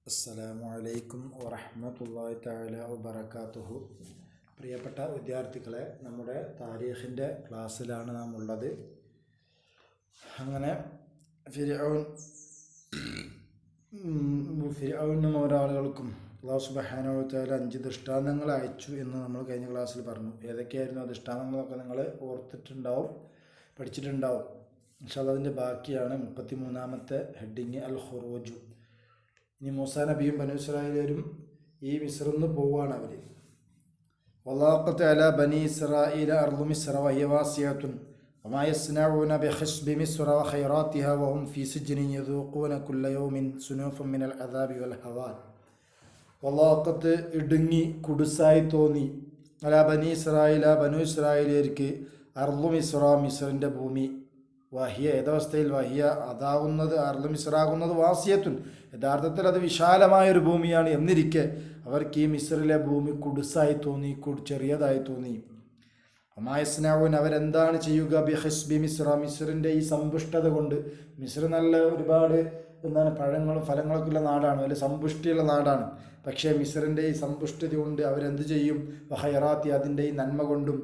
അസ്സലാമു അലൈക്കും വറഹ്മത്തുള്ളാഹി തആല വബറകാതുഹു. പ്രിയപ്പെട്ട വിദ്യാർത്ഥികളെ, നമ്മുടെ താരീഖിൻ്റെ ക്ലാസ്സിലാണ് നാം ഉള്ളത്. അങ്ങനെ ഫിർഔനും ഒരാളുകൾക്കും അല്ലാഹു സുബ്ഹാനഹു വ തആല 5 ദൃഷ്ടാന്തങ്ങൾ അയച്ചു എന്ന് നമ്മൾ കഴിഞ്ഞ ക്ലാസ്സിൽ പറഞ്ഞു. ഏതൊക്കെയായിരുന്നു ആ ദൃഷ്ടാന്തങ്ങളൊക്കെ നിങ്ങൾ ഓർത്തിട്ടുണ്ടാവും, പഠിച്ചിട്ടുണ്ടാവും. ഇൻഷാ അല്ലാഹ് അതിൻ്റെ ബാക്കിയാണ് 33ാമത്തെ ഹെഡിങ് അൽ ഖുറൂജ്. ഇനി മൂസാ നബിയും ബനൂ ഇസ്രായേലും ഈ മിസ്റിൽ നിന്ന് പോവുകയാണ്. അവർ വലാഖത്ത് അല ബനി ഇസ്രായേല അർളു മിസ്റ വഹിയ വാസിയത്തുൻ വമാ യസ്നഊന ബിഖസ്ബി മിസ്റ വഖൈറാതിഹാ വഹും ഫീ സിജ്നിൻ യദൂഖൂന കുല്ല യൗമിൻ സുനൂഫൻ മിനൽ അദാബി വൽ ഹവാൻ. വലാഖത്ത് ഇടുങ്ങി കുടുസായി തോന്നി അല ബനി ഇസ്രായേല ബനൂ ഇസ്രായേലിയർക്ക് അർളു മിസ്റ മിസ്റിൻ്റെ ഭൂമി വഹിയ ഏതവസ്ഥയിൽ വഹിയ അതാകുന്നത് അർളു മിസ്റാകുന്നത് വാസിയത്തുൻ യഥാർത്ഥത്തിൽ അത് വിശാലമായൊരു ഭൂമിയാണ് എന്നിരിക്കെ അവർക്ക് ഈ മിസ്റിലെ ഭൂമി കുടുസായി തോന്നി, ചെറിയതായി തോന്നി. അമായസ്നാവൻ അവരെന്താണ് ചെയ്യുക? ബിഹസ്ബി മിസ്ര മിസ്റിൻ്റെ ഈ സമ്പുഷ്ടത കൊണ്ട്. മിസ്ർ നല്ല ഒരുപാട് പഴങ്ങളും ഫലങ്ങളൊക്കെ ഉള്ള നാടാണ്, വലിയ സമ്പുഷ്ടിയുള്ള നാടാണ്. പക്ഷേ മിസ്റിൻ്റെ ഈ സമ്പുഷ്ടത കൊണ്ട് അവരെന്ത് ചെയ്യും? വഹൈറാത്തി അതിൻ്റെ ഈ നന്മ കൊണ്ടും.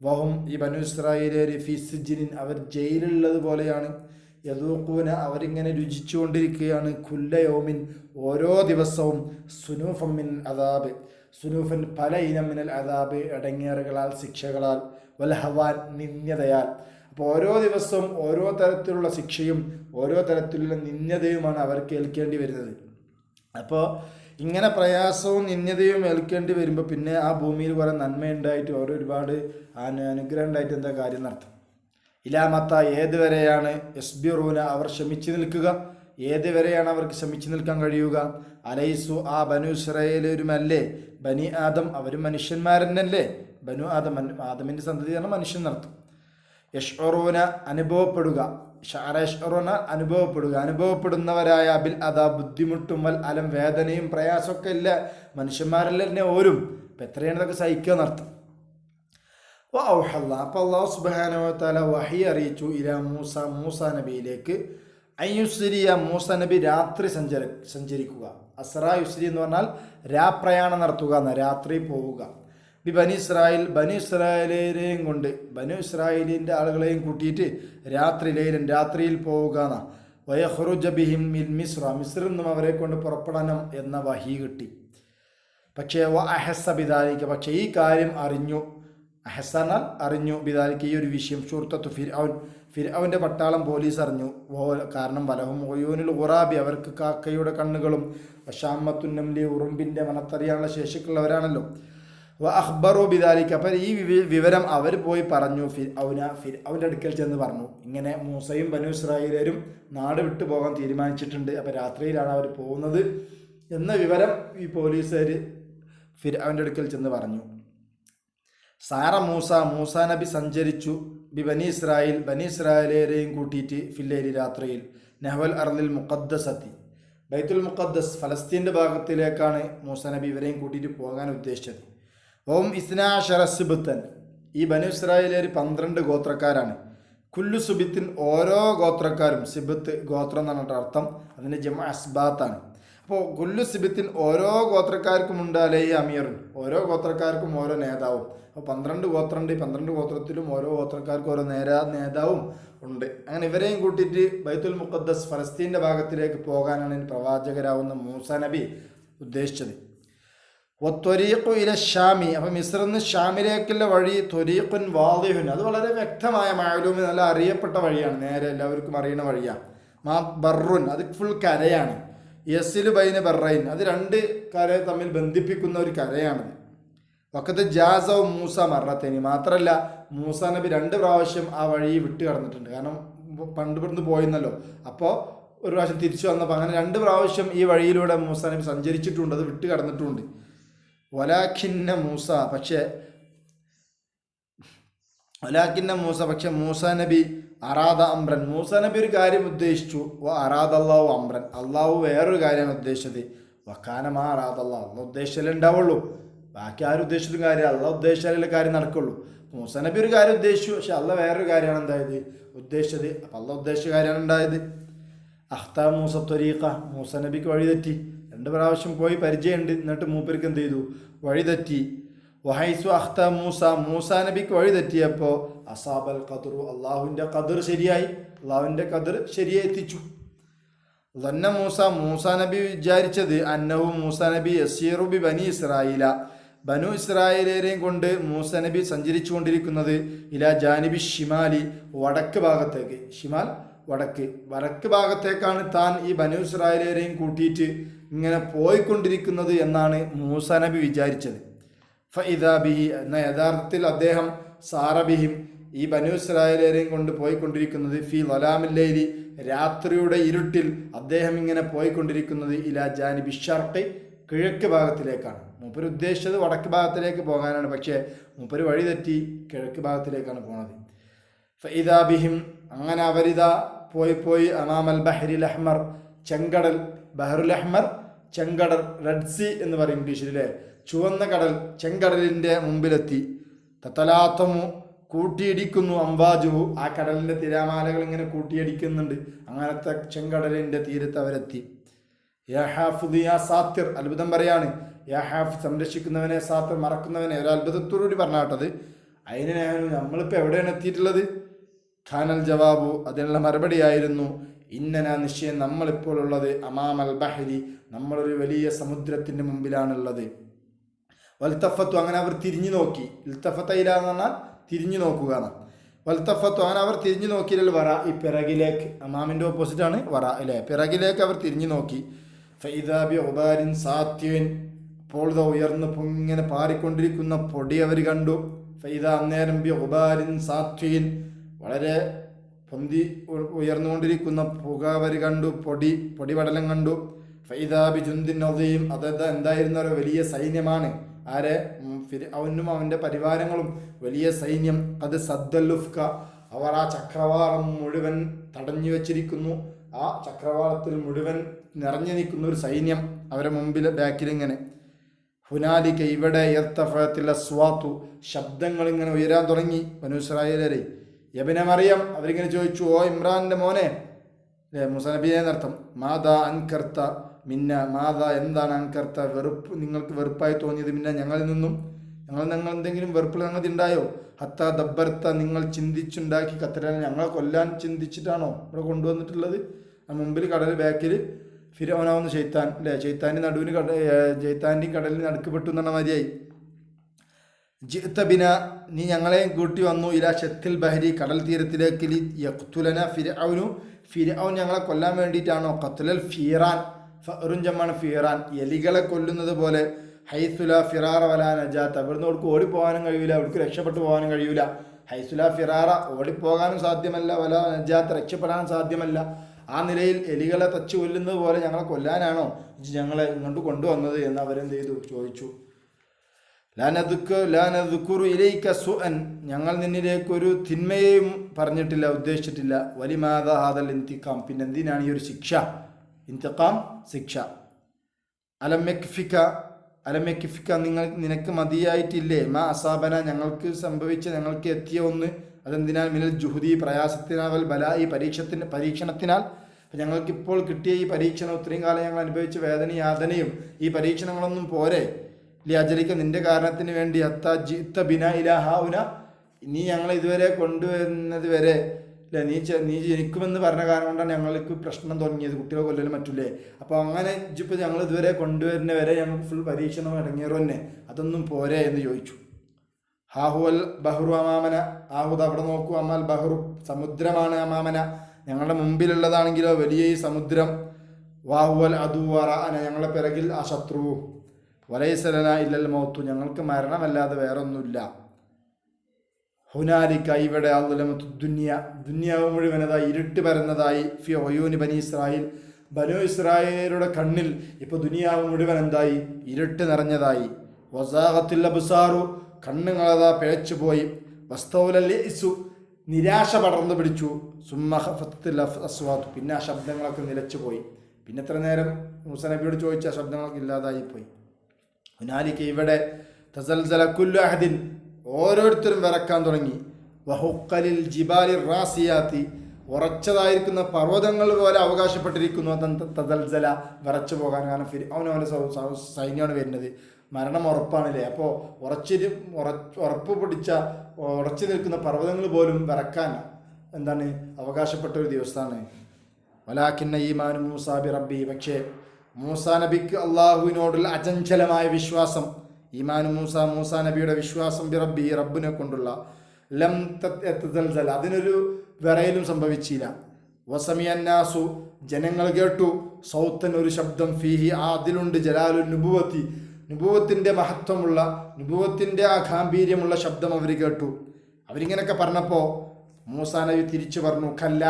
വഹും ഈ ബനൂ ഇസ്രായേലിയർ ഫീ സിജ്നിൻ അവർ ജയിലുള്ളത് പോലെയാണ്. യദൂഖൂന അവരിങ്ങനെ രുചിച്ചുകൊണ്ടിരിക്കുകയാണ്. കുല്ല യൗമിൻ ഓരോ ദിവസവും സുനൂഫൻ മിൻ അദാബ് സുനൂഫൻ പല ഇനം മിനൽ അദാബ് അടങ്ങേറുകളാൽ ശിക്ഷകളാൽ വൽ ഹവാൻ നിന്ദ്യതയാൽ. അപ്പോൾ ഓരോ ദിവസവും ഓരോ തരത്തിലുള്ള ശിക്ഷയും ഓരോ തരത്തിലുള്ള നിന്ദ്യതയുമാണ് അവർക്ക് ഏൽക്കേണ്ടി വരുന്നത്. അപ്പോൾ ഇങ്ങനെ പ്രയാസവും നിന്ദ്യതയും ഏൽക്കേണ്ടി വരുമ്പോൾ പിന്നെ ആ ഭൂമിയിൽ കുറേ നന്മയുണ്ടായിട്ട് ഒരുപാട് അനുഗ്രഹം ഉണ്ടായിട്ട് എന്താ കാര്യം നടത്തും? ഇലാമത്ത ഏതുവരെയാണ് യസ്ബിറൂന അവർ ക്ഷമിച്ചു നിൽക്കുക? ഏതുവരെയാണ് അവർക്ക് ക്ഷമിച്ചു നിൽക്കാൻ കഴിയുക? അലൈസു ആ ബനു ഇസ്രായേലുമല്ലേ ബനി ആദം അവരും മനുഷ്യന്മാരെന്നല്ലേ? ബനു ആദം ആദമിൻ്റെ സന്തതിയാണ് മനുഷ്യൻ നടത്തും. യഷ്ഉറൂന അനുഭവപ്പെടുക, ഷഅറ അനുഭവപ്പെടുക, അനുഭവപ്പെടുന്നവരായ അബിൽ അതാ ബുദ്ധിമുട്ടും വൽ അലം വേദനയും പ്രയാസമൊക്കെ ഇല്ല മനുഷ്യന്മാരല്ലേ തന്നെ ഓരും. ഇപ്പം എത്രയാണ് ഇതൊക്കെ സഹിക്കുക നടത്തും. അപ്പോൾ അല്ലാഹു സുബ്ഹാനഹു വ തആല വഹി അറിയിച്ചു ഇലാ മൂസ നബിയിലേക്ക്. അയ്യുസ്രിയ മൂസ നബി രാത്രി സഞ്ചരിക്കുക. അസ്റാ യുസ്രി എന്ന് പറഞ്ഞാൽ രാപ്രയാണം നടത്തുക എന്ന, രാത്രി പോവുക. ബനി ഇസ്രായേൽ ബനു ഇസ്രായേലിനെയും കൊണ്ട് ബനു ഇസ്രായേലിൻ്റെ ആളുകളെയും കൂട്ടിയിട്ട് രാത്രിയിൽ പോവുക എന്ന. വയഖ്റുജ ബിഹിം മിൻ മിസ്ര മിസ്റിൽ നിന്നും അവരെ കൊണ്ട് പുറപ്പെടണം എന്ന വഹി കിട്ടി. പക്ഷേ അഹസ്സ ബിദാലിക പക്ഷേ ഈ കാര്യം അറിഞ്ഞു. അഹസാനാൽ അറിഞ്ഞു. ബിദാലിക്ക് ഈ ഒരു വിഷയം ഷുർത്തത്തു ഫിർഔൻ്റെ പട്ടാളം പോലീസ് അറിഞ്ഞു. കാരണം വലഹും ഒയൂനുൽ ഖുറാബി അവർക്ക് കാക്കയുടെ കണ്ണുകളും വശാമത്തുൻ നംലി ഉറുമ്പിൻ്റെ മനത്തറിയാനുള്ള ശേഷിക്കുള്ളവരാണല്ലോ. അഖ്ബറു ബിദാലിക്ക് അപ്പോൾ ഈ വിവരം അവർ പോയി പറഞ്ഞു. ഫിർഔൻ്റെ അടുക്കൽ ചെന്ന് പറഞ്ഞു, ഇങ്ങനെ മൂസയും ബനു ഇസ്രായേലും നാട് വിട്ടു പോകാൻ തീരുമാനിച്ചിട്ടുണ്ട്, അപ്പോൾ രാത്രിയിലാണ് അവർ പോകുന്നത് എന്ന വിവരം ഈ പോലീസുകാർ ഫിർഔൻ്റെ അടുക്കൽ ചെന്ന് പറഞ്ഞു. സാറ മൂസ നബി സഞ്ചരിച്ചു ബനി ഇസ്രായേലെയും കൂട്ടിയിട്ട് ഫില്ലേരി രാത്രിയിൽ നഹ്വൽ അർളിൽ മുഖദ്ദസത്തി ബൈത്തുൽ മുഖദ്ദസ് ഫലസ്തീൻ്റെ ഭാഗത്തിലേക്കാണ് മൂസ നബി ഇവരെയും കൂട്ടിയിട്ട് പോകാൻ ഉദ്ദേശിച്ചത്. ഓം ഇസ്നാഅശറ സിബ്തൻ ഈ ബനു ഇസ്രായേലിയർ 12 ഗോത്രക്കാരാണ്. കുല്ലു സുബിത്തിൻ ഓരോ ഗോത്രക്കാരും, സിബത്ത് ഗോത്രം എന്ന് പറഞ്ഞിട്ട് അർത്ഥം, അതിൻ്റെ ജമ അസ്ബാത്താണ്. അപ്പോൾ കുല്ലു സിബിത്തിൻ ഓരോ ഗോത്രക്കാർക്കും ഉണ്ട് അലൈ അമീറുൻ ഓരോ ഗോത്രക്കാർക്കും ഓരോ നേതാവും. അപ്പോൾ 12 ഗോത്രമുണ്ട്. 12 ഗോത്രത്തിലും ഓരോ ഗോത്രക്കാർക്കും ഓരോ നേതാവും ഉണ്ട്. അങ്ങനെ ഇവരെയും കൂട്ടിയിട്ട് ബൈത്തുൽ മുഖദ്ദസ് ഫലസ്തീൻ്റെ ഭാഗത്തിലേക്ക് പോകാനാണ് പ്രവാചകരാവുന്ന മൂസ നബി ഉദ്ദേശിച്ചത്. ത്വരീഖു ഇല ഷാമി അപ്പം മിസ്റിൽ നിന്ന് ഷാമിലേക്കുള്ള വഴി ത്വരീഖുൻ വാദിഹുൻ അത് വളരെ വ്യക്തമായ മാലൂമി നല്ല അറിയപ്പെട്ട വഴിയാണ്, നേരെ എല്ലാവർക്കും അറിയുന്ന വഴിയാണ്. മാ ബർറുൻ അത് ഫുൾ കരയാണ്. യസിലു ബൈന ബർറൈൻ അത് 2 കരയെ തമ്മിൽ ബന്ധിപ്പിക്കുന്ന ഒരു കരയാണിത്. വക്കത്ത് ജാസവ് മൂസ മറത്തേനി മാത്രമല്ല മൂസ നബി 2 പ്രാവശ്യം ആ വഴി വിട്ട് കടന്നിട്ടുണ്ട്. കാരണം പണ്ട് ഇവിടുന്ന് പോയിരുന്നല്ലോ, അപ്പോൾ ഒരു പ്രാവശ്യം തിരിച്ചു വന്നപ്പോൾ അങ്ങനെ 2 പ്രാവശ്യം ഈ വഴിയിലൂടെ മൂസ നബി സഞ്ചരിച്ചിട്ടുണ്ട്, അത് വിട്ട് കടന്നിട്ടുണ്ട്. വലാഖിന്ന മൂസ പക്ഷേ മൂസ നബി അറാദ അംറൻ മൂസ നബി ഒരു കാര്യം ഉദ്ദേശിച്ചു. അറാദ അല്ലാഹു അംറൻ അള്ളാഹു വേറൊരു കാര്യമാണ് ഉദ്ദേശിച്ചത്. വക്കാനമാ അറാദ അല്ലാഹ് അള്ളാഹ് ഉദ്ദേശിച്ചാലേ ഉണ്ടാവുള്ളൂ, ബാക്കി ആരും ഉദ്ദേശിച്ചിട്ടും കാര്യം അള്ളാഹ് ഉദ്ദേശിച്ചാലേ കാര്യം നടക്കുള്ളൂ. മൂസ നബി ഒരു കാര്യം ഉദ്ദേശിച്ചു, പക്ഷെ അള്ളാഹ് വേറൊരു കാര്യമാണ് എന്തായത് ഉദ്ദേശിച്ചത്. അപ്പം അള്ളാഹ് ഉദ്ദേശിച്ച കാര്യമാണ് ഉണ്ടായത്. അഖ്താ മൂസ ത്വരീഖ മൂസ നബിക്ക് വഴി തെറ്റി. 2 പ്രാവശ്യം പോയി പരിചയമുണ്ട്. എന്നിട്ട് മൂപ്പർക്ക് എന്ത് ചെയ്തു? വഴിതെറ്റി. വഹൈസു അഖ്ത മൂസാ നബിക്ക് വഴിതെറ്റിയപ്പോൾ അസാബൽ ഖദറു, അള്ളാഹുവിൻ്റെ ഖദർ ശരിയായി, അള്ളാഹുവിൻ്റെ ഖദർ ശരിയായി എത്തിച്ചു. ദന്ന മൂസാ നബി വിചാരിച്ചത് അന്നഹു മൂസാ നബി യസീറു ബി ബനി ഇസ്രായേല, ബനു ഇസ്രായേലേരെയും കൊണ്ട് മൂസാ നബി സഞ്ചരിച്ചു കൊണ്ടിരിക്കുന്നത് ഇലാ ജാനിബി ഷിമാലി, വടക്ക് ഭാഗത്തേക്ക്. ഷിമാൽ വടക്ക് ഭാഗത്തേക്കാണ് താൻ ഈ ബനു ഇസ്രായേലേരെയും കൂട്ടിയിട്ട് ഇങ്ങനെ പോയിക്കൊണ്ടിരിക്കുന്നത് എന്നാണ് മൂസാ നബി വിചാരിച്ചത്. ഫഇദാ ബിഹി, എന്ന യഥാർത്ഥത്തിൽ അദ്ദേഹം സാറബിഹിം, ഈ ബനു ഇസ്രായേലേരെയും കൊണ്ട് പോയിക്കൊണ്ടിരിക്കുന്നത് ഫി ലലാമില്ലൈലി, രാത്രിയുടെ ഇരുട്ടിൽ അദ്ദേഹം ഇങ്ങനെ പോയിക്കൊണ്ടിരിക്കുന്നത് ഇലാ ജാനിബി ഷർഖി, കിഴക്ക് ഭാഗത്തിലേക്കാണ്. മൂപ്പര് ഉദ്ദേശിച്ചത് വടക്ക് ഭാഗത്തിലേക്ക് പോകാനാണ്, പക്ഷേ മൂപ്പര് വഴി തെറ്റി കിഴക്ക് ഭാഗത്തിലേക്കാണ് പോണത്. ഫഇദാ ബിഹിം, അങ്ങനെ അവരിതാ പോയി അമാമൽ ബഹ്രിൽ അഹ്മർ, ചെങ്കടൽ, ബഹ്റുൽ അഹ്മർ ചെങ്കടൽ, റെഡ് സീ എന്ന് പറയും ഇംഗ്ലീഷിലെ, ചുവന്ന കടൽ, ചെങ്കടലിൻ്റെ മുമ്പിലെത്തി. തത്തലാത്തമു, കൂട്ടിയിടിക്കുന്നു, അംവാജുഹു, ആ കടലിൻ്റെ തിരമാലകൾ ഇങ്ങനെ കൂട്ടിയടിക്കുന്നുണ്ട്. അങ്ങനത്തെ ചെങ്കടലിൻ്റെ തീരത്ത് അവരെത്തി. യാ ഹാഫിദ് യാ സാത്തിർ, അത്ഭുതം പറയാണ്. യാ ഹാഫിദ്, സംരക്ഷിക്കുന്നവനെ, സാത്തിർ, മറക്കുന്നവനെ. ഒരു അത്ഭുതത്തോടുകൂടി പറഞ്ഞാട്ടത്. അതിന് നമ്മളിപ്പോൾ എവിടെയാണ് എത്തിയിട്ടുള്ളത്? ഖാനൽ ജവാബു, അതിനുള്ള മറുപടിയായിരുന്നു ഇന്നന, നിശ്ചയം നമ്മളിപ്പോൾ ഉള്ളത് അമാമൽ ബഹരി, നമ്മളൊരു വലിയ സമുദ്രത്തിൻ്റെ മുമ്പിലാണുള്ളത്. വൽത്തഫത്തു, അങ്ങനെ അവർ തിരിഞ്ഞു നോക്കി. ഇൽത്തഫത്തയില എന്ന് പറഞ്ഞാൽ തിരിഞ്ഞു നോക്കുക എന്നാണ്. വൽത്തഫത്തു, അങ്ങനെ അവർ തിരിഞ്ഞു നോക്കിയാൽ വറ, ഈ പിറകിലേക്ക്, അമാമിൻ്റെ ഓപ്പോസിറ്റാണ് വറ അല്ലേ, പിറകിലേക്ക് അവർ തിരിഞ്ഞു നോക്കി. ഫൈദാബി ഉബാരിൻ സാത്യുൻ, അപ്പോൾ ഇത് ഉയർന്ന് ഇങ്ങനെ പാറിക്കൊണ്ടിരിക്കുന്ന പൊടി അവർ കണ്ടു. ഫൈദ, അന്നേരം ബി ഉബാരിൻ സാത്യുൻ, വളരെ പൊന്തി ഉയർന്നുകൊണ്ടിരിക്കുന്ന പുക അവർ കണ്ടു, പൊടിപടലം കണ്ടു. ഫൈദാബി ജുന്ദിൻ നദീം, അതായത് എന്തായിരുന്ന ഒരു വലിയ സൈന്യമാണ്. ആരെ? അവനും അവൻ്റെ പരിവാരങ്ങളും വലിയ സൈന്യം. അത് സദ്ദല്ലുഫ്ക, അവർ ആ ചക്രവാളം മുഴുവൻ തടഞ്ഞു വച്ചിരിക്കുന്നു. ആ ചക്രവാളത്തിൽ മുഴുവൻ നിറഞ്ഞു നിൽക്കുന്ന ഒരു സൈന്യം അവരെ മുമ്പിൽ, ബാക്കിലിങ്ങനെ. ഹുനാലിക്ക, ഇവിടെ ഇർത്തഫഅത്തിൽ അസ്വാതു, ശബ്ദങ്ങൾ ഇങ്ങനെ ഉയരാൻ തുടങ്ങി. ബനൂ ഇസ്രായേലരെ യബ്ന മറിയം, അവരിങ്ങനെ ചോദിച്ചു, ഓ ഇമ്രാൻ്റെ മോനെ, മൂസാ നബിയെ എന്നർത്ഥം. മാതാ അൻകർത്ത മിന്ന, മാതാ, എന്താണ് അൻകർത്ത, വെറുപ്പ്, നിങ്ങൾക്ക് വെറുപ്പായി തോന്നിയത് മിന്ന, ഞങ്ങളിൽ നിന്നും. നിങ്ങൾ എന്തെങ്കിലും വെറുപ്പിൽ സംഗതി ഉണ്ടായോ? ഹത്ത ദബ്ബർത്ത, നിങ്ങൾ ചിന്തിച്ചുണ്ടാക്കി, കത്തരാൻ, ഞങ്ങളെ കൊല്ലാൻ ചിന്തിച്ചിട്ടാണോ ഇവിടെ കൊണ്ടുവന്നിട്ടുള്ളത്? ആ മുമ്പിൽ കടൽ, ബാക്കിൽ ഫിർഔനാവുന്ന ശൈത്താൻ അല്ലേ, ശൈത്താൻ്റെ നടുവിന് ശൈത്താൻ്റെയും കടലിന് നടുക്കപ്പെട്ടു എന്നുള്ള മതിയായി. ജിഅ്ത ബിന, നീ ഞങ്ങളെയും കൂട്ടി വന്നു. ഇലാ ഷത്തിൽ ബഹരി, കടൽ തീരത്തിലേക്ക്. ലി യഖ്തുലന, ഫിർഔൻ ഞങ്ങളെ കൊല്ലാൻ വേണ്ടിയിട്ടാണോ? ഖത്ലൽ ഫീറാൻ, ഫറുൻ ജമ്മാണ് ഫീറാൻ, എലികളെ കൊല്ലുന്നത് പോലെ. ഹൈസുല ഫിറാറ വലാ നജാത്ത, അവിടുന്ന് അവർക്ക് ഓടിപ്പോകാനും കഴിയില്ല, അവർക്ക് രക്ഷപ്പെട്ടു പോകാനും കഴിയില്ല. ഹൈസുല ഫിറാറ, ഓടിപ്പോകാനും സാധ്യമല്ല, വലാ നജാത്ത, രക്ഷപ്പെടാനും സാധ്യമല്ല. ആ നിലയിൽ എലികളെ തച്ചു കൊല്ലുന്നത് പോലെ ഞങ്ങളെ കൊല്ലാനാണോ ഞങ്ങളെ ഇങ്ങോട്ട് കൊണ്ടുവന്നത് എന്ന് അവരെന്ത് ചെയ്തു? ചോദിച്ചു. ലാനദുക്കുറു ഇലൈക സുഅൻ, ഞങ്ങൾ നിന്നിലേക്കൊരു തിന്മയെയും പറഞ്ഞിട്ടില്ല, ഉദ്ദേശിച്ചിട്ടില്ല. വലിമാദ ഹാദൽ ഇന്തിഖാം, പിന്നെ എന്തിനാണ് ഈ ഒരു ശിക്ഷ? ഇന്തിഖാം, ശിക്ഷ. അലമെക്കിഫിക്ക, നിനക്ക് മതിയായിട്ടില്ലേ? മാ അസാബന, ഞങ്ങൾക്ക് സംഭവിച്ച, ഞങ്ങൾക്ക് എത്തിയ ഒന്ന്. അതെന്തിനാൽ? മിനൽ ജുഹുദി, പ്രയാസത്തിനാൽ, ബലായി, പരീക്ഷണത്തിനാൽ. ഞങ്ങൾക്കിപ്പോൾ കിട്ടിയ ഈ പരീക്ഷണം, ഇത്രയും കാലം ഞങ്ങൾ അനുഭവിച്ച വേദനയും യാതനയും ഈ പരീക്ഷണങ്ങളൊന്നും പോരെ. അജലിക്ക, നിന്റെ കാരണത്തിന് വേണ്ടി. അത്താ ജിത്ത ബിന ഇലാഹുന, നീ ഞങ്ങളെ ഇതുവരെ കൊണ്ടുവരുന്നത് വരെ അല്ലേ, നീ ജനിക്കുമെന്ന് പറഞ്ഞ കാരണം കൊണ്ടാണ് ഞങ്ങൾക്ക് പ്രശ്നം തുടങ്ങിയത്, കുട്ടികളെ കൊല്ലലും മറ്റില്ലേ. അപ്പോൾ അങ്ങനെ ഇപ്പം ഞങ്ങൾ ഇതുവരെ കൊണ്ടുവരുന്ന വരെ ഞങ്ങൾക്ക് ഫുൾ പരീക്ഷണം ഇറങ്ങിയറോ തന്നെ, അതൊന്നും പോരെ എന്ന് ചോദിച്ചു. ഹാഹുവൽ ബഹ്റു അമാമന, ആഹുദ് അവിടെ നോക്കൂ, അമാൽ ബഹ്റു, സമുദ്രമാണ്. അമാമന, ഞങ്ങളുടെ മുമ്പിലുള്ളതാണെങ്കിലോ വലിയ ഈ സമുദ്രം. വാഹുവൽ അതുവറാന, ഞങ്ങളുടെ പിറകിൽ ആ ശത്രുവും. വലൈസലന ഇല്ലൽ മൗത്തു, ഞങ്ങൾക്ക് മരണമല്ലാതെ വേറൊന്നുമില്ല. ഹുനാലിക്ക, ഇവിടെ അൽദുലമത്തു ദുനിയാവ് മുഴുവനതായി ഇരുട്ട് പരന്നതായി. ഫി ഒയൂനി ബനി ഇസ്രായേൽ, ബനു ഇസ്രായേലുടെ കണ്ണിൽ ഇപ്പോൾ ദുനിയാവ് മുഴുവൻ എന്തായി? ഇരുട്ട് നിറഞ്ഞതായി. വസാഖത്തിൽ അബ്സാറു, കണ്ണുകളതാ പിഴച്ചുപോയി. വസ്തൗലൽ യഇസു, നിരാശ പടർന്നു പിടിച്ചു. സുമ്മ ഖഫത്തിൽ അസ്വാത്ത്, പിന്നെ ആ ശബ്ദങ്ങളൊക്കെ നിലച്ചുപോയി. പിന്നെ എത്ര നേരം മൂസാ നബിയോട് ചോദിച്ച ശബ്ദങ്ങളൊക്കെ ഇല്ലാതായിപ്പോയി. ഹുനാലിക്ക, ഇവിടെ തസൽസല കുല്ലു അഹദിൻ, ഓരോരുത്തരും വിറക്കാൻ തുടങ്ങി. വഹുക്കലിൽ ജിബാലി റാസിയാത്തി, ഉറച്ചതായിരിക്കുന്ന പർവ്വതങ്ങൾ പോലെ അവകാശപ്പെട്ടിരിക്കുന്നു. തദൽസല വിറച്ചു പോകാൻ. കാരണം അവനവൻ്റെ സൈന്യമാണ് വരുന്നത്, മരണം ഉറപ്പാണല്ലേ. അപ്പോൾ ഉറപ്പ് പിടിച്ച ഉറച്ചു നിൽക്കുന്ന പർവ്വതങ്ങൾ പോലും വിറക്കാൻ അവകാശപ്പെട്ട ഒരു ദിവസമാണ്. വലാകിന്ന ഈമാനു മൂസാ ബി റബ്ബി, പക്ഷേ മൂസാ നബിക്ക് അള്ളാഹുവിനോടുള്ള അചഞ്ചലമായ വിശ്വാസം, ഈമാനു മൂസാ നബിയുടെ വിശ്വാസം ബി റബ്ബി, റബ്ബിനെ കൊണ്ടുള്ള ലം തത്സൽസൽ, അതിനൊരു വിറയലും സംഭവിച്ചില്ല. വസമിയന്നാസു, ജനങ്ങൾ കേട്ടു, സൗത്തൻ, ഒരു ശബ്ദം, ഫീഹി, അതിലുണ്ട് ജലാലുൻ നുബുവത്തി, നുബുവത്തിൻ്റെ മഹത്വമുള്ള, നുബുവത്തിൻ്റെ ആ ഗാംഭീര്യമുള്ള ശബ്ദം അവർ കേട്ടു. അവരിങ്ങനെയൊക്കെ പറഞ്ഞപ്പോൾ മൂസാ നബി തിരിച്ചു പറഞ്ഞു, കല്ല,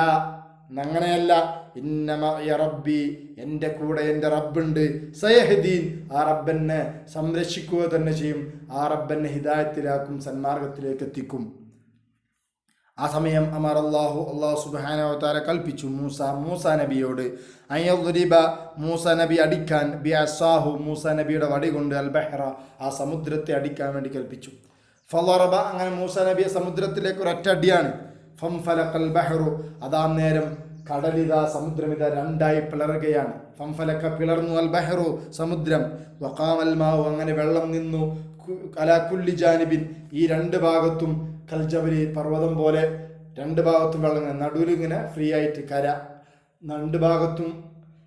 അങ്ങനെയല്ല, ഇന്നമ റബ്ബി, എൻ്റെ കൂടെ എൻ്റെ റബ്ബുണ്ട്, സയഹദീൻ, ആ റബ്ബെന്നെ സംരക്ഷിക്കുക തന്നെ ചെയ്യും, ആ റബ്ബെന്നെ ഹിദായത്തിലാക്കും, സന്മാർഗത്തിലേക്ക് എത്തിക്കും. ആ സമയം അല്ലാഹു സുബ്ഹാനഹു വ തആല കൽപ്പിച്ചു മൂസാ നബിയോട്, അയ്യദ്രിബ, മൂസാ നബി അടിക്കാൻ, ബി അസാഹു, മൂസാ നബിയുടെ വടി കൊണ്ട്, അൽ ബഹ്റ, ആ സമുദ്രത്തെ അടിക്കാൻ വേണ്ടി കൽപ്പിച്ചു. ഫളറബ, അങ്ങനെ മൂസാ നബിയെ സമുദ്രത്തിലേക്ക് ഒരൊറ്റ അടിയാണ്. ഫംഫലഖൽ ബഹ്റു, അതാ നേരം കടലിതാ, സമുദ്രമിതാ രണ്ടായി പിളറുകയാണ്. ഫംഫലക, പിളർന്നു, അൽ ബഹ്റു, സമുദ്രം, വഖാമൽ മാഉ, അങ്ങനെ വെള്ളം നിന്നു, അലാ കുല്ലി ജാനിബിൻ, ഈ രണ്ട് ഭാഗത്തും, കൽജബലി, പർവ്വതം പോലെ രണ്ട് ഭാഗത്തും വെള്ളം, നടുവിൽ ഇങ്ങനെ ഫ്രീ ആയിട്ട് കര, രണ്ട് ഭാഗത്തും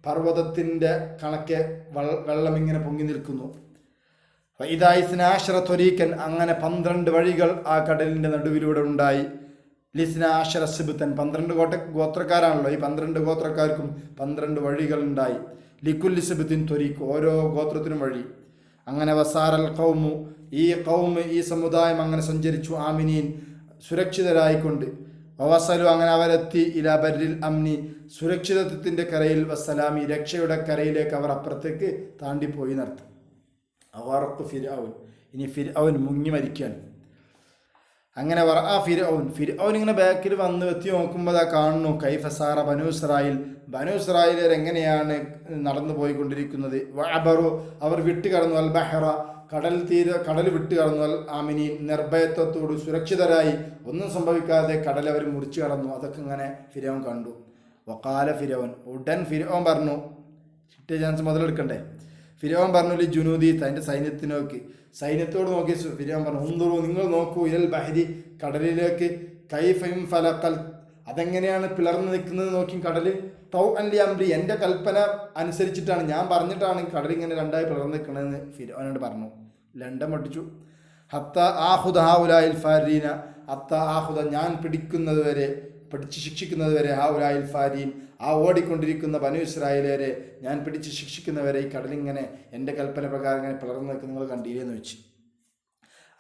പർവ്വതത്തിൻ്റെ കണക്കെ വെള്ളം ഇങ്ങനെ പൊങ്ങി നിൽക്കുന്നു. ഇതായിസ്നാശ്ര ത്വരീക്കൻ, അങ്ങനെ 12 വഴികൾ ആ കടലിൻ്റെ നടുവിലൂടെ ഉണ്ടായി. ലിസ്നാശ്ര സിബുത്തൻ, 12 ഗോത്രക്കാരാണല്ലോ, ഈ 12 ഗോത്രക്കാർക്കും 12 വഴികൾ ഉണ്ടായി. ലിക്കുല്ലി സിബുത്തിൻ ത്വരീക്ക്, ഓരോ ഗോത്രത്തിനും വഴി. അങ്ങനെ വസാറൽ ഖൗമു, ഈ ഖൗമ്, ഈ സമുദായം അങ്ങനെ സഞ്ചരിച്ചു, ആമിനീൻ, സുരക്ഷിതരായിക്കൊണ്ട്. വവസലു, അങ്ങനെ അവരെത്തി, ഇലാ ബർരിൽ അംനി, സുരക്ഷിതത്വത്തിൻ്റെ കരയിൽ, വസ്സലാമി, രക്ഷയുടെ കരയിലേക്ക് അവർ അപ്പുറത്തേക്ക് താണ്ടിപ്പോയി നടത്തും. അവർക്ക് ഫിർഔൻ, ഇനി ഫിർഔൻ മുങ്ങി മരിക്കുകയാണ്. അങ്ങനെ ഫിർഔൻ ഇങ്ങനെ ബാക്കിൽ വന്ന് എത്തി നോക്കുമ്പോൾ കാണുന്നു, കൈഫസാറ ബനു ഇസ്രായേലർ എങ്ങനെയാണ് നടന്നു പോയിക്കൊണ്ടിരിക്കുന്നത്. വഅബറു, അവർ വിട്ടുകടന്നു, അൽ ബഹ്റ, കടൽ വിട്ടുകടന്നു, അൽ ആമിനി, നിർഭയത്വത്തോട് സുരക്ഷിതരായി, ഒന്നും സംഭവിക്കാതെ കടൽ അവർ മുറിച്ചു കടന്നു. അതൊക്കെ ഇങ്ങനെ ഫിർഔൻ കണ്ടു. വഖാല ഫിർഔൻ, ഉടൻ ഫിർഔൻ പറഞ്ഞു, കിട്ടിയ ചാൻസ് മുതലെടുക്കണ്ടേ. ഫിർഔൻ പറഞ്ഞു, ലി ജുനൂദി, തൻ്റെ സൈന്യത്തോട് നോക്കി ഫിർഔൻ പറഞ്ഞു, ഉൻദുറു, നിങ്ങൾ നോക്കൂ, ഇലൽ ബഹരി, കടലിലേക്ക്, കൈഫയും ഫലക്കൽ, അതെങ്ങനെയാണ് പിളർന്ന് നിൽക്കുന്നത് നോക്കി കടൽ, തൗ അൻലി അംരി, എൻ്റെ കൽപ്പന അനുസരിച്ചിട്ടാണ്, ഞാൻ പറഞ്ഞിട്ടാണ് കടലിങ്ങനെ രണ്ടായി പിളർന്ന് നിൽക്കണമെന്ന് ഫിർഔനോട് പറഞ്ഞു. ലണ്ടൻ പൊട്ടിച്ചു. ഹത്ത ആഹുദ ഹൗലായിൽ ഫാരീന, ഹത്ത ആഹുദ, ഞാൻ പിടിക്കുന്നത് വരെ, പിടിച്ച് ശിക്ഷിക്കുന്നത് വരെ, ഹൗലായിൽ ഫാരീൻ, ആ ഓടിക്കൊണ്ടിരിക്കുന്ന ബനു ഇസ്രായേലരെ ഞാൻ പിടിച്ച് ശിക്ഷിക്കുന്നവരെ ഈ കടലിങ്ങനെ എൻ്റെ കൽപ്പന പ്രകാരം ഇങ്ങനെ പിളർന്ന് നിൽക്കുന്ന നിങ്ങൾ കണ്ടില്ലെന്ന് വെച്ച്.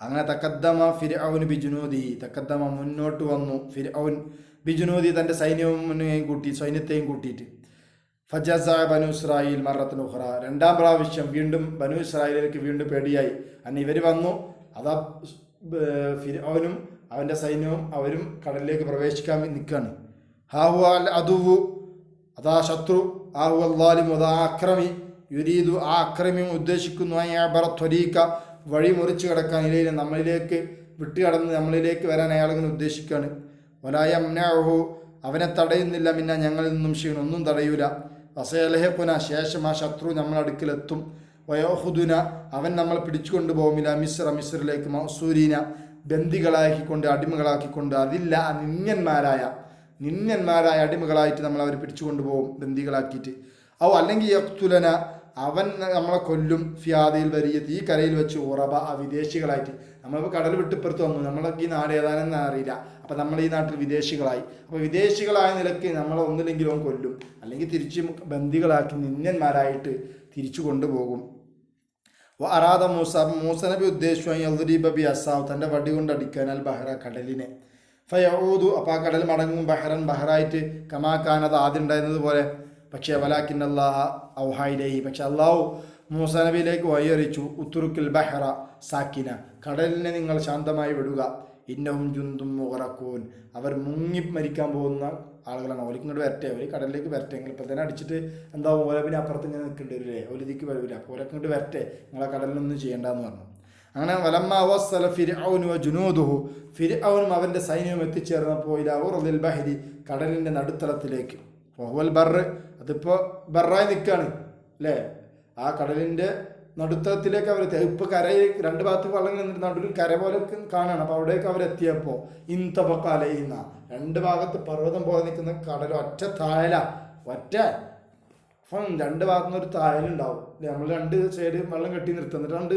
അങ്ങനെ തക്കദ്ദമ ഫിർഔൻ ബിജുനൂദി, തക്കദ്ദമ, മുന്നോട്ട് വന്നു, ഫിർഔൻ ബിജുനൂദി, തൻ്റെ സൈന്യത്തെയും കൂട്ടിയിട്ട്. ഫജസ ബനു ഇസ്രായേൽ മറത്തുൽ ഉഖ്റ, രണ്ടാം പ്രാവശ്യം വീണ്ടും ബനു ഇസ്രായേലിലേക്ക് വീണ്ടും പേടിയായി. അന്ന് ഇവർ വന്നു, അതാ ഫിർഔനും അവൻ്റെ സൈന്യവും അവരും കടലിലേക്ക് പ്രവേശിക്കാൻ നിൽക്കുകയാണ്. ഹാഹു അൽ അദുവു, അതാ ശത്രു, ആഹു അല്ലാലിമു, അതാ അക്രമി, യുരീദു, ആ അക്രമിയും ഉദ്ദേശിക്കുന്നു, ത്വരീക്ക, വഴി മുറിച്ചു കിടക്കാൻ, ഇലയിൽ നമ്മളിലേക്ക് വിട്ടുകടന്ന് നമ്മളിലേക്ക് വരാൻ അയാളിങ്ങനെ ഉദ്ദേശിക്കുകയാണ്. വലായംനഉഹു, അവനെ തടയുന്നില്ല, മിന്ന, ഞങ്ങളിൽ നിന്നും ഷീൻ, ഒന്നും തടയൂല. വസയലഹഖുന, ശേഷം ആ ശത്രു നമ്മളടുക്കിലെത്തും. വയഹുദുന, അവൻ നമ്മൾ പിടിച്ചുകൊണ്ട് പോകുമില്ല, മിസ്റിലേക്ക്, മൗസൂരീന, ബന്ദികളാക്കിക്കൊണ്ട്, അടിമകളാക്കിക്കൊണ്ട്, അതില്ല, നിന്യന്മാരായ അടിമകളായിട്ട് നമ്മൾ അവർ പിടിച്ചുകൊണ്ട് പോകും, ബന്ദികളാക്കിയിട്ട്. അല്ലെങ്കിൽ യഖ്തുലന, അവൻ നമ്മളെ കൊല്ലും, ഫിയാദിൽ വരിയത്ത്, ഈ കരയിൽ വെച്ച്, ഉറബ, ആ വിദേശികളായിട്ട്. നമ്മളിപ്പോൾ കടൽ വിട്ടിപ്പുറത്ത് വന്നു, നമ്മളൊക്കെ ഈ നാട് ഏതാണെന്ന് അറിയില്ല, അപ്പം നമ്മൾ ഈ നാട്ടിൽ വിദേശികളായി. അപ്പോൾ വിദേശികളായ നിലയ്ക്ക് നമ്മളെ ഒന്നില്ലെങ്കിലും കൊല്ലും, അല്ലെങ്കിൽ തിരിച്ച് ബന്ദികളാക്കി നിന്യന്മാരായിട്ട് തിരിച്ചു കൊണ്ടുപോകും. അറാദ മൂസ നബി ഉദ്ദേശിച്ചു ബി അസാവ്, തൻ്റെ വടി കൊണ്ട് അടിക്കാൻ, അൽ ബഹ്റ, കടലിനെ. ഫയഊദു, അപ്പോൾ ആ കടൽ മടങ്ങും, ബഹ്റായിട്ട്, കമാക്കാനത് ആദ്യം ഉണ്ടായിരുന്നത് പോലെ. പക്ഷേ വലാക്കിൻ അല്ലാഹ ഔഹായിലേഹി, പക്ഷെ അള്ളാഹു മൂസ നബിയിലേക്ക് വഴിയറിയിച്ചു, ഉത്തുറുക്കിൽ ബഹ്റ സാക്കിന, കടലിനെ നിങ്ങൾ ശാന്തമായി വിടുക, ഇന്നഹും ജുന്തും മുഗറഖൂൻ, അവർ മുങ്ങി മരിക്കാൻ പോകുന്ന ആളുകളാണ്, അവർക്ക് ഇങ്ങോട്ട് വരട്ടെ, അവർ കടലിലേക്ക് വരട്ടെ, നിങ്ങൾ ഇപ്പം തന്നെ അടിച്ചിട്ട് എന്താവും, ഓല പിന്നെ അപ്പുറത്ത് ഇങ്ങനെ നിൽക്കേണ്ടി വരില്ലേ, ഒലിതിക്ക് വരില്ല, അപ്പോൾ ഓലൊക്കെ ഇങ്ങോട്ട് വരട്ടെ, നിങ്ങളെ കടലിനൊന്നും ചെയ്യേണ്ടെന്ന് പറഞ്ഞു. അങ്ങനെ വലമ്മ വസ്സല ഫിർഔനു വജുനൂദുഹു, ഫിർഔനും അവൻ്റെ സൈന്യവും എത്തിച്ചേർന്നപ്പോൾ ഇലാ ഉർദിൽ ബഹരി, കടലിൻ്റെ നടുത്തളത്തിലേക്ക്. വഹുവൽ ബർറ്, അതിപ്പോൾ ബർറായി നിൽക്കുകയാണ് അല്ലേ, ആ കടലിൻ്റെ നടുത്തളത്തിലേക്ക് അവർ ഇപ്പോൾ കരയിൽ രണ്ട് ഭാഗത്ത് വെള്ളം നിന്നിട്ട് നടുവിൽ കര പോലെ കാണുകയാണ്. അപ്പോൾ അവിടേക്ക് അവരെത്തിയപ്പോൾ ഇന്തബക്ക അലയുന്ന രണ്ട് ഭാഗത്ത് പർവ്വതം പോലെ നിൽക്കുന്ന കടൽ ഒറ്റ തായല, ഒറ്റ രണ്ട് ഭാഗത്തു നിന്നൊരു തായലുണ്ടാവും അല്ലേ. നമ്മൾ രണ്ട് സൈഡ് വെള്ളം കെട്ടി നിർത്തും, എന്നിട്ട് രണ്ട്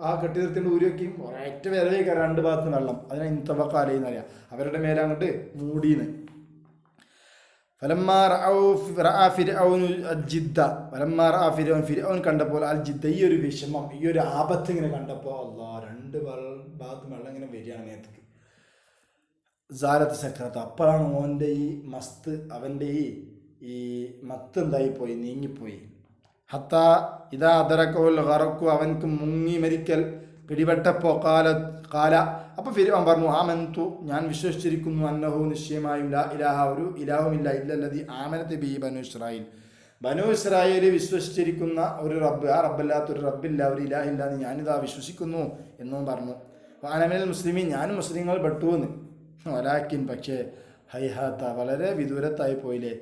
ആ കെട്ടി നിർത്തിൻ്റെ ഊരി വയ്ക്കും, ഒരൊറ്റ വിരവേക്കാറ് രണ്ട് ഭാഗത്ത് വെള്ളം. അതിനെ ഇന്തബക്ക അലയുന്ന അറിയാം, അവരുടെ മേലെ അങ്ങോട്ട് മൂടീന്ന്. ഫിർഔൻ കണ്ടപ്പോൾ അൽ ജിദ്ദ, ഈ ഒരു വിഷമം, ഈ ഒരു ആപത്ത് ഇങ്ങനെ കണ്ടപ്പോൾ അല്ലാ രണ്ട് ഭാഗത്ത് വെള്ളം ഇങ്ങനെ വരികയാണ് നേരത്തേക്ക്. സാരത്ത് സക്രത്ത്, അപ്പോഴാണ് ഓൻ്റെ ഈ മസ്ത്, അവൻ്റെ ഈ മത്ത് എന്തായിപ്പോയി, നീങ്ങിപ്പോയി. ഹത്ത ഇതാ അതറക്കോൽ ഹറക്കു, അവൻക്ക് മുങ്ങി മരിക്കൽ പിടിപെട്ടപ്പോൾ കാല അപ്പോൾ ഫിർഔൻ പറഞ്ഞു, ആമൻതു, ഞാൻ വിശ്വസിച്ചിരിക്കുന്നു, അന്നഹു, നിശ്ചയമായും, ലാ ഇലാഹ, ഒരു ഇലാഹുമില്ല, ഇല്ലല്ലദീ ആമനത ബിഹി ബനു ഇസ്രായേൽ, ബനു ഇസ്രായേൽ വിശ്വസിച്ചിരിക്കുന്ന ഒരു റബ്ബ്, ആ റബ്ബല്ലാത്തൊരു റബ്ബില്ല, ഒരു ഇലാഹില്ല എന്ന് ഞാനിതാ വിശ്വസിക്കുന്നു എന്നും പറഞ്ഞു. അനമിനൽ മുസ്ലിമീൻ, ഞാനും മുസ്ലിങ്ങൾ പെട്ടുവെന്ന്. വലാക്കിൻ, പക്ഷേ ഹൈഹാത്ത, വളരെ വിദൂരത്തായി പോയില്ലേ.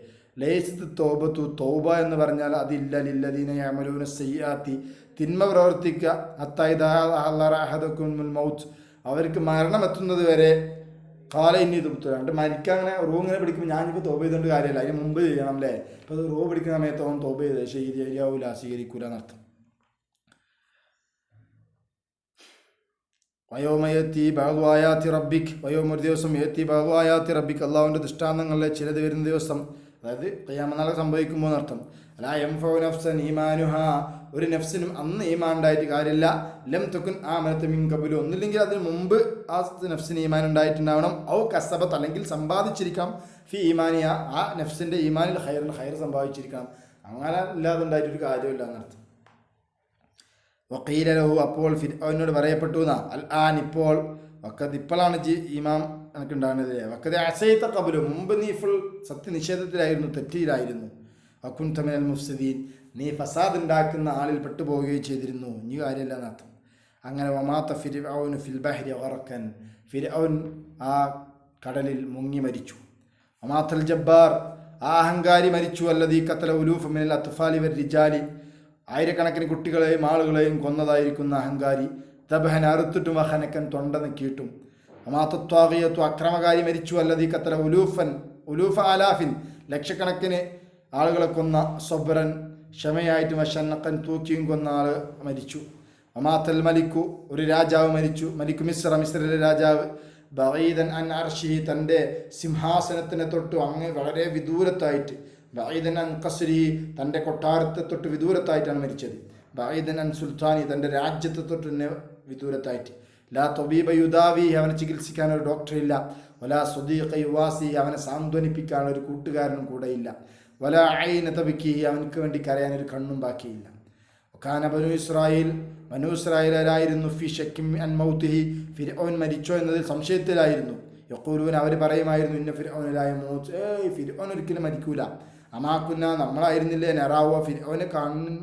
ലൈസത്ത് തോബത്തു, തൗബ എന്ന് പറഞ്ഞാൽ അതില്ല ലില്ലദീന യഅമലൂന സയ്യാത്തി, തിന്മ പ്രവർത്തിക്കുക, അത്തായിദാഹദക്കുൽ മൗത്ത്, അവർക്ക് മരണം എത്തുന്നത് വരെ കാല ഇനി തുബ്തു, രണ്ട് മരിക്കാൻ അങ്ങനെ റൂ ഇങ്ങനെ പിടിക്കുമ്പോൾ ഞാനിപ്പോൾ തോപ ചെയ്തുകൊണ്ട് കാര്യമില്ല, അതിന് മുമ്പ് ചെയ്യണം അല്ലേ. ഇപ്പോൾ അത് റൂ പിടിക്കുന്ന സമയത്ത് അവൻ തോപ ചെയ്ത് ശരിയാവൂല, സ്വീകരിക്കൂല എന്നർത്ഥം. വയോമയത്തി ബഹുവായാത്തി റബ്ബിക്, വയോമൊരു ദിവസം എത്തി ബഹുവായാത്തി റബ്ബിക്, അള്ളാഹുവിൻ്റെ ദൃഷ്ടാന്തങ്ങളിലെ ചിലത് വരുന്ന ദിവസം, അതായത് ഖിയാമത്ത് സംഭവിക്കുമ്പോൾ എന്നർത്ഥം. അലാ യൻഫഉ നഫ്സൻ ഈമാനുഹ, ഒരു നഫ്സിനും അന്ന് ഈമാൻ ഉണ്ടായിട്ട് കാര്യമില്ല. ലം തകുൻ ആമനത മിൻ ഖബ്ലു, ഒന്നില്ലെങ്കിൽ അതിന് മുമ്പ് ആ നഫ്സിന് ഈമാൻ ഉണ്ടായിട്ടുണ്ടാവണം. ഔ കസബത്ത്, അല്ലെങ്കിൽ സമ്പാദിച്ചിരിക്കണം, ഫി ഈമാനിയ, ആ നഫ്സിൻ്റെ ഈമാനിൽ ഖൈർ സമ്പാദിച്ചിരിക്കണം. അങ്ങനെ ഇല്ലാതെ ഉണ്ടായിട്ടൊരു കാര്യമില്ല എന്നർത്ഥം. വഖീല ലഹു, അപ്പോൾ ഫിർഔനോട് പറയപ്പെട്ടു എന്നാ, അൽ ആൻ, ഇപ്പോൾ, ഇപ്പോഴാണ് ഈമാൻ എനിക്കുണ്ടാകുന്നത്. വക്കത് അസൈത ഖബ്ലു, മുമ്പ് നീ ഫുൾ സത്യനിഷേധത്തിലായിരുന്നു, തെറ്റിയിലായിരുന്നു. വകുൻത മിനൽ മുഫ്സിദീൻ, നീ ഫസാദ് ഉണ്ടാക്കുന്ന ആളിൽ പെട്ടുപോവുകയും ചെയ്തിരുന്നു, ഇനി കാര്യമില്ല എന്നർത്ഥം. അങ്ങനെ വമാത്ത ഫിർഔനു ഫിൽ ബഹരി ഗറഖൻ, ഫിർഔൻ ആ കടലിൽ മുങ്ങി മരിച്ചു. വമാത്തൽ ജബ്ബാർ, ആ അഹങ്കാരി മരിച്ചു. അല്ലദീ ഖതല ഉലൂഫ മിനൽ അത്ഫാലി വർ-റിജാലി, ആയിരക്കണക്കിന് കുട്ടികളെയും ആളുകളെയും കൊന്നതായിരിക്കുന്ന അഹങ്കാരി. ദബഹൻ, അറുത്തിട്ടും, വഹനക്കൻ, തൊണ്ട നെക്കിയിട്ടും. വമാത്തത്വാഗിയത്തു, അക്രമകാരി മരിച്ചു. അല്ലദീ ഖതല ഉലൂഫ ആലാഫിൻ, ലക്ഷക്കണക്കിന് ആളുകളെ കൊന്ന. സബ്രൻ, ക്ഷമയായിട്ടും, വശന്നക്കൻ, തൂക്കിയും കൊന്ന ആൾ മരിച്ചു. വമാത്തൽ മലിക്കു, ഒരു രാജാവ് മരിച്ചു. മലിക്കു മിസ്ര, മിസ്രിലെ രാജാവ്. ബഈദൻ അൻ അർശിഹി, തൻ്റെ സിംഹാസനത്തിനെ തൊട്ട് അങ്ങ് വളരെ വിദൂരത്തായിട്ട്. ബഈദൻ അൻ ഖസ്രിഹി, തൻ്റെ കൊട്ടാരത്തെ തൊട്ട് വിദൂരത്തായിട്ടാണ് മരിച്ചത്. ബഈദൻ അൻ സുൽത്താനി, തൻ്റെ രാജ്യത്തെ തൊട്ട് തന്നെ വിദൂരത്തായിട്ട്. ലാ തൊബീബ യുദാവി, അവനെ ചികിത്സിക്കാൻ ഒരു ഡോക്ടറില്ല. വലാ സ്വദീഖ യുവാസി, അവനെ സാന്ത്വനിപ്പിക്കാൻ ഒരു കൂട്ടുകാരനും കൂടെയില്ല. വലാ ഐന തബിക്കി, അവനക്ക് വേണ്ടി കരയാൻ ഒരു കണ്ണും ബാക്കിയില്ല. ഖാന ബനു ഇസ്രായേലായിരുന്നു ഫി ഷക്കിം അൻ മൗതിഹി, ഫിർഔൻ മരിച്ചോ എന്നതിൽ സംശയത്തിലായിരുന്നു. യഖൂലൂൻ, അവർ പറയുമായിരുന്നു, ഇന്ന ഫിർഔനലായ മൗത്ത്, ഫിർഔൻ ഒരിക്കലും മരിക്കൂല. അമാക്കുന്ന, നമ്മളായിരുന്നില്ലേ, നെറാവോ, ഫിർഔനെ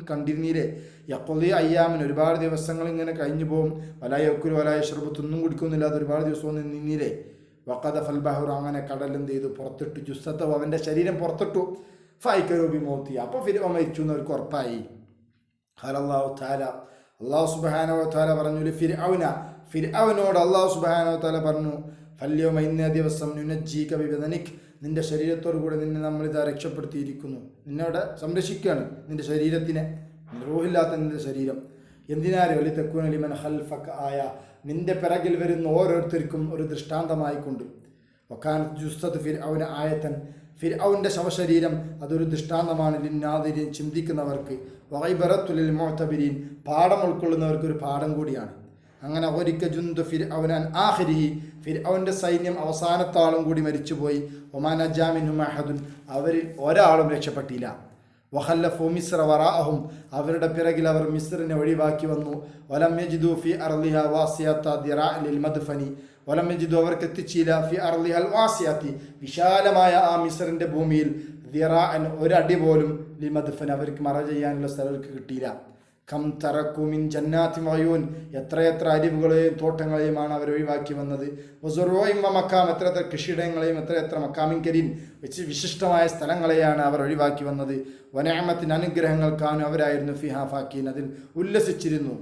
കണ്ടിരുന്നില്ലേ. യഖ്ളി അയ്യാമിൻ, ഒരുപാട് ദിവസങ്ങൾ ഇങ്ങനെ കഴിഞ്ഞു പോകും. വലാ യക്കുൽ വലാ യശ്റബു, തിന്നും കുടിക്കുന്നില്ലാതെ ഒരുപാട് ദിവസവും നിന്നില്ലേ. വഖദ ഫൽ ബഹ്റു, അങ്ങനെ കടൽ എന്ത് ചെയ്തു, പുറത്തിട്ടു. ജുസ്സത്തഹു, അവൻ്റെ ശരീരം പുറത്തിട്ടു. ഫൈക്കരൂബി മൗത്തി, അപ്പോൾ ഫിർഔൻ മരിച്ചു എന്നവർക്ക് ഉറപ്പായി. ഖാലല്ലാഹു തആല, അല്ലാഹു സുബ്ഹാനഹു വ തആല പറഞ്ഞു, ഫിർഔനോട് അല്ലാഹു സുബ്ഹാനഹു വ തആല പറഞ്ഞു, ഫല്യൗമ, ഇന്നേ ദിവസം, നുനജ്ജീക ബിബദനിക്, നിന്റെ ശരീരത്തോടു കൂടെ നിന്നെ നമ്മളിതാ രക്ഷപ്പെടുത്തിയിരിക്കുന്നു. നിന്നോട് സംരക്ഷിക്കുകയാണ്, നിന്റെ ശരീരത്തിനെ, റൂഹില്ലാത്ത നിന്റെ ശരീരം. എന്തിനാരോ ലി തകൂന ലിമൻ ഖൽഫക ആയ, നിന്റെ പിറകിൽ വരുന്ന ഓരോരുത്തർക്കും ഒരു ദൃഷ്ടാന്തമായിക്കൊണ്ട്. വകാനത് ജുസ്സത്തു ഫിർഔന ആയതൻ, ഫിർഔൻ്റെ ശവശരീരം അതൊരു ദൃഷ്ടാന്തമാണ്. ലിന്നാദിരീൻ, ചിന്തിക്കുന്നവർക്ക്. വൈബറത്തു ലിൽ മുഅ്തബിരീൻ, പാഠം ഉൾക്കൊള്ളുന്നവർക്ക് ഒരു പാഠം കൂടിയാണ്. അങ്ങനെ ഒരിക്കൽ ജുന്ദു ഫിർഔന അൻ ആഖിരിഹി, ഫിർഔൻ്റെ സൈന്യം അവസാനത്താളും കൂടി മരിച്ചുപോയി. ഒമാ നജാ മിൻഹും അഹദുൻ, അവരിൽ ഒരാളും രക്ഷപ്പെട്ടില്ല. വഖല്ലഫു മിസ്ര വറാഅഹും, അവരുടെ പിറകിൽ അവർ മിസ്റിനെ ഒഴിവാക്കി വന്നു. വലം യജിദു ഫി അർളിഹാ വാസിയത ദിറാ ലിൽ മദ്ഫനി, വലം യജിദു, അവർക്ക് എത്തിച്ചില്ല, ഫി അർളിഹൽ വാസിയതി, വിശാലമായ ആ മിസ്റിൻ്റെ ഭൂമിയിൽ, ദിറാഅൻ, ഒരടി പോലും, ലിൽ മദ്ഫൻ, അവർക്ക് മറ ചെയ്യാനുള്ള സ്ഥലം കിട്ടിയില്ല. കം തറക്കുമിൻ ജന്നാത്തി വയൂൻ, എത്രയെത്ര അരിവുകളെയും തോട്ടങ്ങളെയുമാണ് അവർ ഒഴിവാക്കി വന്നത്. വസുറോയും മക്കാം, എത്രയെത്ര കൃഷിയിടങ്ങളെയും എത്രയെത്ര മക്കാമിൻ കരീൻ, വിശിഷ്ടമായ സ്ഥലങ്ങളെയാണ് അവർ ഒഴിവാക്കി വന്നത്. വനഅമത്തിന്, അനുഗ്രഹങ്ങൾക്കാണ് അവരായിരുന്നു ഫിഹാ ഫാക്കീൻ, അതിൽ ഉല്ലസിച്ചിരുന്നു.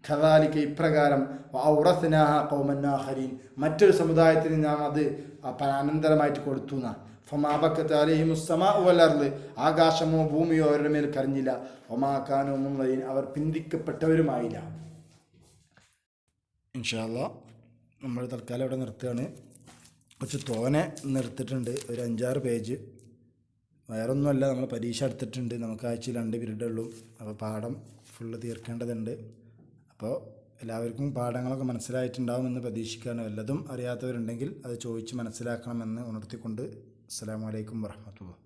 ഖദാലിക, ഇപ്രകാരം ഔറസ്നാഹ ഖൗമൻ ആഖരീൻ, മറ്റൊരു സമുദായത്തിന് നാം അത് അനന്തരമായിട്ട് കൊടുത്തു എന്നാണ്. ഫമാ ബക്കത്ത് അലൈഹിമുസ് സമാഉ വൽ അർള്, ആകാശമോ ഭൂമിയോ അവരുടെ മേൽ കരഞ്ഞില്ല. വമാ കാനൂ മുൻദരീൻ, അവർ പിന്തിക്കപ്പെട്ടവരുമായില്ല. ഇൻഷാ അല്ലാഹ് നമ്മൾ തൽക്കാലം ഇവിടെ നിർത്തുകയാണ്. കുറച്ച് തോനെ നിർത്തിയിട്ടുണ്ട്, ഒരു 5-6 പേജ്. വേറൊന്നുമല്ല, നമ്മൾ പരീക്ഷ എടുത്തിട്ടുണ്ട്, നമുക്ക് ആഴ്ചയിൽ 2 പീരീഡേ ഉള്ളൂ. അപ്പോൾ പാഠം ഫുള്ള് തീർക്കേണ്ടതുണ്ട്. അപ്പോൾ എല്ലാവർക്കും പാഠങ്ങളൊക്കെ മനസ്സിലായിട്ടുണ്ടാവുമെന്ന് പ്രതീക്ഷിക്കുകയാണ്. വല്ലതും അറിയാത്തവരുണ്ടെങ്കിൽ അത് ചോദിച്ച് മനസ്സിലാക്കണമെന്ന് ഉണർത്തിക്കൊണ്ട് അസ്സലാമു അലൈക്കും വറഹ്മത്തുള്ളാഹി.